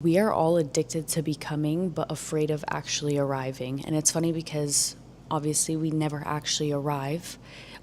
We are all addicted to becoming, but afraid of actually arriving. And it's funny because obviously we never actually arrive.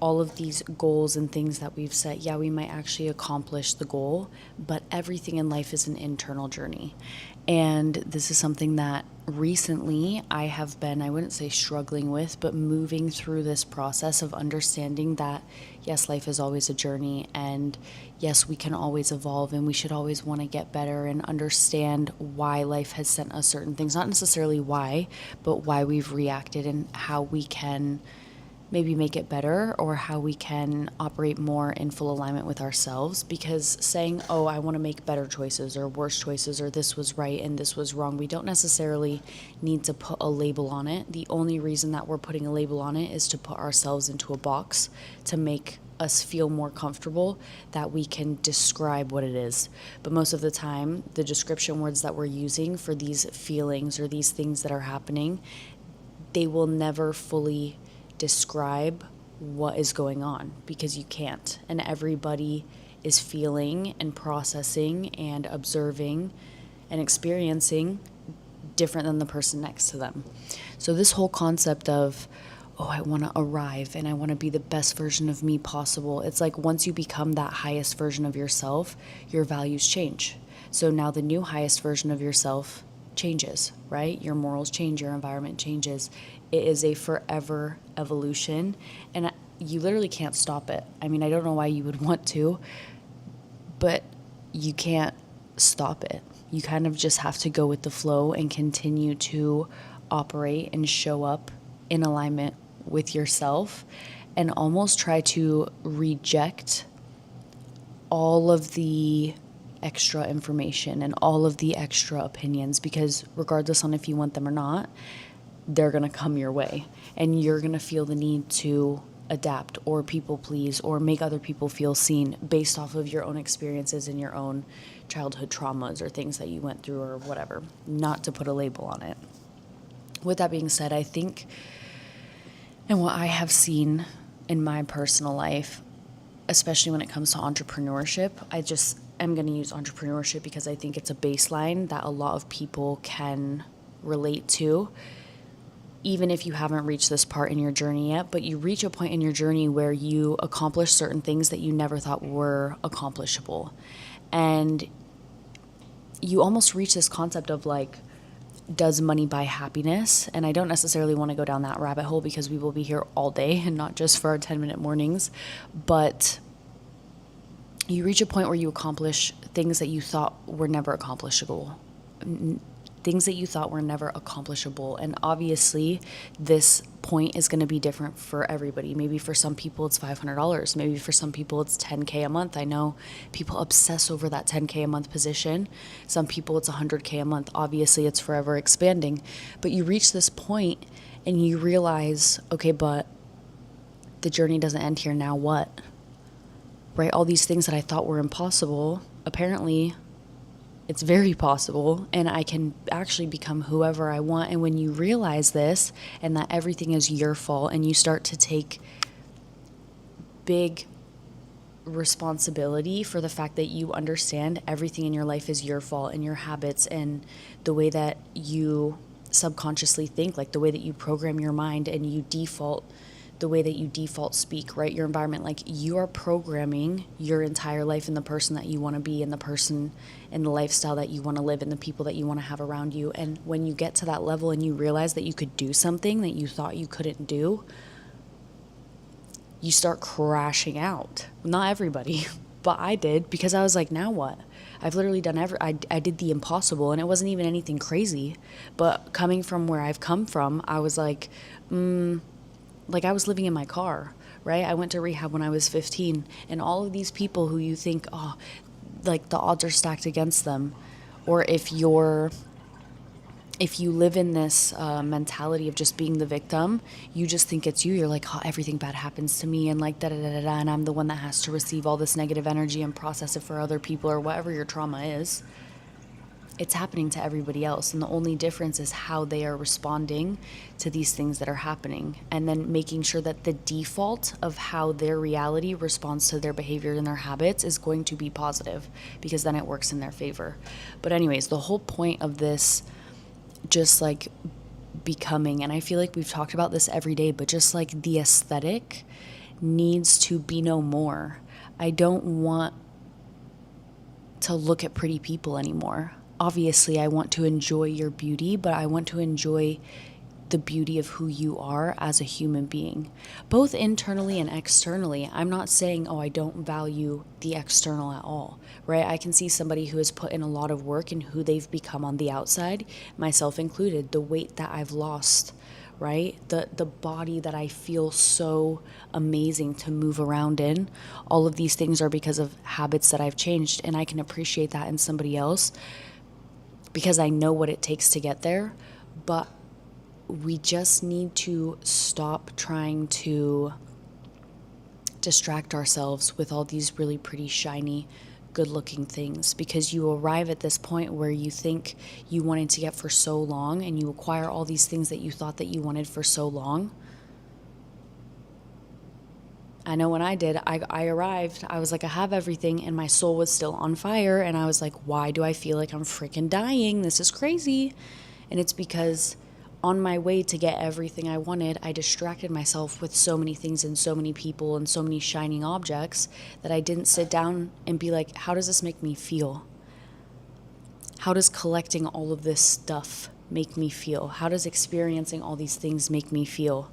All of these goals and things that we've set, yeah, we might actually accomplish the goal, but everything in life is an internal journey. And this is something that recently I have been, I wouldn't say struggling with, but moving through this process of understanding that, yes, life is always a journey, and yes, we can always evolve, and we should always want to get better and understand why life has sent us certain things. Not necessarily why, but why we've reacted and how we can maybe make it better, or how we can operate more in full alignment with ourselves. Because saying, oh, I want to make better choices or worse choices, or this was right and this was wrong, we don't necessarily need to put a label on it. The only reason that we're putting a label on it is to put ourselves into a box to make us feel more comfortable that we can describe what it is. But most of the time, the description words that we're using for these feelings or these things that are happening, they will never fully describe what is going on, because you can't. And everybody is feeling and processing and observing and experiencing different than the person next to them. So this whole concept of, oh, I want to arrive and I want to be the best version of me possible. It's like once you become that highest version of yourself, your values change. So now the new highest version of yourself changes, right? Your morals change, your environment changes. It is a forever evolution, and you literally can't stop it. I mean, I don't know why you would want to, but you can't stop it. You kind of just have to go with the flow and continue to operate and show up in alignment with yourself, and almost try to reject all of the extra information and all of the extra opinions, because regardless on if you want them or not, they're going to come your way, and you're going to feel the need to adapt or people please or make other people feel seen based off of your own experiences and your own childhood traumas or things that you went through or whatever, not to put a label on it. With that being said, I think, and what I have seen in my personal life, especially when it comes to entrepreneurship, I'm going to use entrepreneurship because I think it's a baseline that a lot of people can relate to, even if you haven't reached this part in your journey yet. But you reach a point in your journey where you accomplish certain things that you never thought were accomplishable. And you almost reach this concept of like, does money buy happiness? And I don't necessarily want to go down that rabbit hole because we will be here all day and not just for our 10-minute mornings. But you reach a point where you accomplish things that you thought were never accomplishable. Things that you thought were never accomplishable. And obviously, this point is going to be different for everybody. Maybe for some people it's $500. Maybe for some people it's $10K a month. I know people obsess over that $10K a month position. Some people it's $100K a month. Obviously, it's forever expanding. But you reach this point and you realize, okay, but the journey doesn't end here. Now what? Right? All these things that I thought were impossible, apparently it's very possible, and I can actually become whoever I want. And when you realize this and that everything is your fault, and you start to take big responsibility for the fact that you understand everything in your life is your fault, and your habits and the way that you subconsciously think, like the way that you program your mind and you default, the way that you default speak, right? Your environment, like you are programming your entire life and the person that you want to be and the person and the lifestyle that you want to live and the people that you want to have around you. And when you get to that level and you realize that you could do something that you thought you couldn't do, you start crashing out. Not everybody, but I did, because I was like, now what? I've literally done I did the impossible, and it wasn't even anything crazy. But coming from where I've come from, I was like, like I was living in my car, right? I went to rehab when I was 15, and all of these people who you think, oh, like the odds are stacked against them, or if you live in this mentality of just being the victim, you just think it's you. You're like, oh, everything bad happens to me, and like da da da da, and I'm the one that has to receive all this negative energy and process it for other people, or whatever your trauma is. It's happening to everybody else. And the only difference is how they are responding to these things that are happening. And then making sure that the default of how their reality responds to their behavior and their habits is going to be positive, because then it works in their favor. But anyways, the whole point of this, just like becoming, and I feel like we've talked about this every day, but just like the aesthetic needs to be no more. I don't want to look at pretty people anymore. Obviously, I want to enjoy your beauty, but I want to enjoy the beauty of who you are as a human being, both internally and externally. I'm not saying, oh, I don't value the external at all, right? I can see somebody who has put in a lot of work in who they've become on the outside, myself included, the weight that I've lost, right? The body that I feel so amazing to move around in. All of these things are because of habits that I've changed, and I can appreciate that in somebody else because I know what it takes to get there. But we just need to stop trying to distract ourselves with all these really pretty, shiny, good-looking things, because you arrive at this point where you think you wanted to get for so long, and you acquire all these things that you thought that you wanted for so long. I know when I did, I arrived, I was like, I have everything, and my soul was still on fire, and I was like, why do I feel like I'm freaking dying? This is crazy. And it's because on my way to get everything I wanted, I distracted myself with so many things and so many people and so many shining objects that I didn't sit down and be like, how does this make me feel? How does collecting all of this stuff make me feel? How does experiencing all these things make me feel?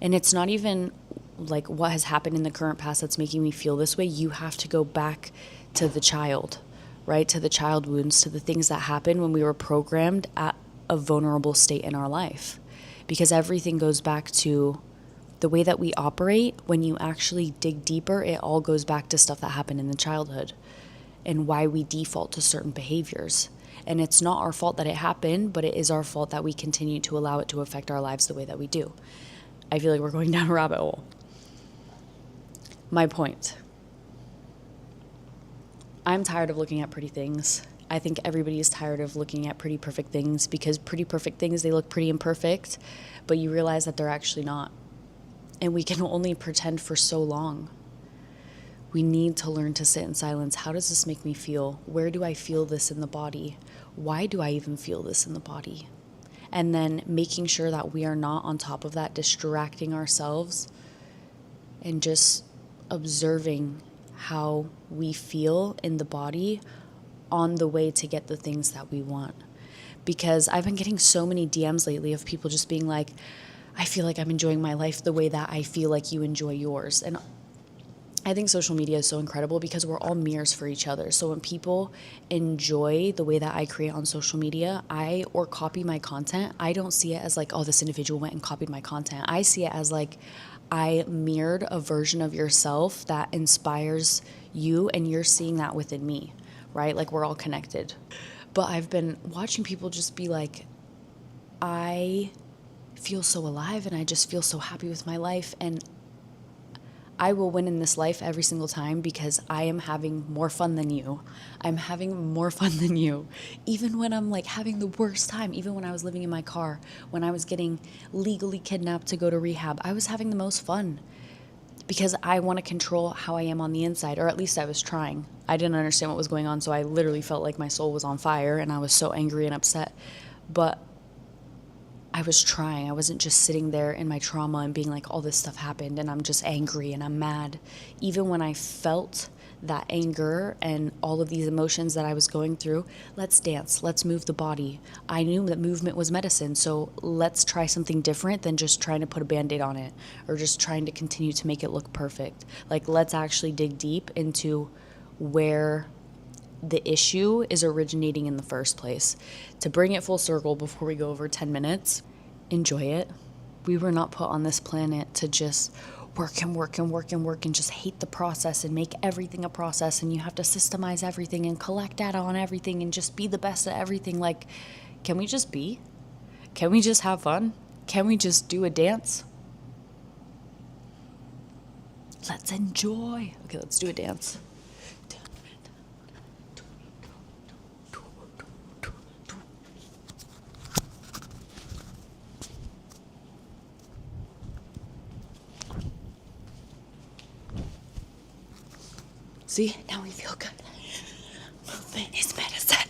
And it's not even like what has happened in the current past that's making me feel this way. You have to go back to the child, right? To the child wounds, to the things that happened when we were programmed at a vulnerable state in our life. Because everything goes back to the way that we operate. When you actually dig deeper, it all goes back to stuff that happened in the childhood and why we default to certain behaviors. And it's not our fault that it happened, but it is our fault that we continue to allow it to affect our lives the way that we do. I feel like we're going down a rabbit hole. My point. I'm tired of looking at pretty things. I think everybody is tired of looking at pretty perfect things, because pretty perfect things, they look pretty imperfect, but you realize that they're actually not. And we can only pretend for so long. We need to learn to sit in silence. How does this make me feel? Where do I feel this in the body? Why do I even feel this in the body? And then making sure that we are not on top of that, distracting ourselves and just observing how we feel in the body on the way to get the things that we want. Because I've been getting so many DMs lately of people just being like, I feel like I'm enjoying my life the way that I feel like you enjoy yours. And I think social media is so incredible because we're all mirrors for each other. So when people enjoy the way that I create on social media, or copy my content, I don't see it as like, oh, this individual went and copied my content. I see it as like, I mirrored a version of yourself that inspires you, and you're seeing that within me, right? Like, we're all connected. But I've been watching people just be like, I feel so alive and I just feel so happy with my life, and I will win in this life every single time because I am having more fun than you. I'm having more fun than you. Even when I'm like having the worst time, even when I was living in my car, when I was getting legally kidnapped to go to rehab, I was having the most fun because I want to control how I am on the inside, or at least I was trying. I didn't understand what was going on, so I literally felt like my soul was on fire and I was so angry and upset. But I was trying. I wasn't just sitting there in my trauma and being like, all this stuff happened and I'm just angry and I'm mad. Even when I felt that anger and all of these emotions that I was going through, let's dance, let's move the body. I knew that movement was medicine, so let's try something different than just trying to put a Band-Aid on it or just trying to continue to make it look perfect. Like, let's actually dig deep into where the issue is originating in the first place. To bring it full circle before we go over 10 minutes, enjoy it. We were not put on this planet to just work and work and work and work and just hate the process and make everything a process, and you have to systemize everything and collect data on everything and just be the best at everything. Like, can we just be? Can we just have fun? Can we just do a dance? Let's enjoy. Okay, let's do a dance. See, now we feel good. Movement is medicine.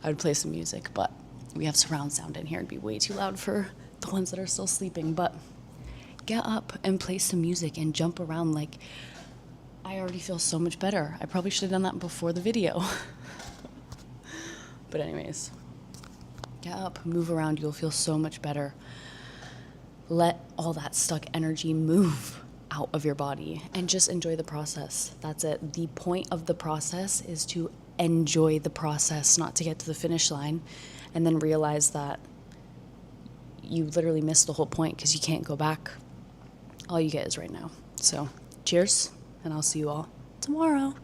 I would play some music, but we have surround sound in here. It'd be way too loud for the ones that are still sleeping. But get up and play some music and jump around. Like, I already feel so much better. I probably should have done that before the video. But anyways, get up, move around. You'll feel so much better. Let all that stuck energy move out of your body and just enjoy the process. That's it. The point of the process is to enjoy the process, not to get to the finish line and then realize that you literally missed the whole point because you can't go back. All you get is right now. So cheers, and I'll see you all tomorrow.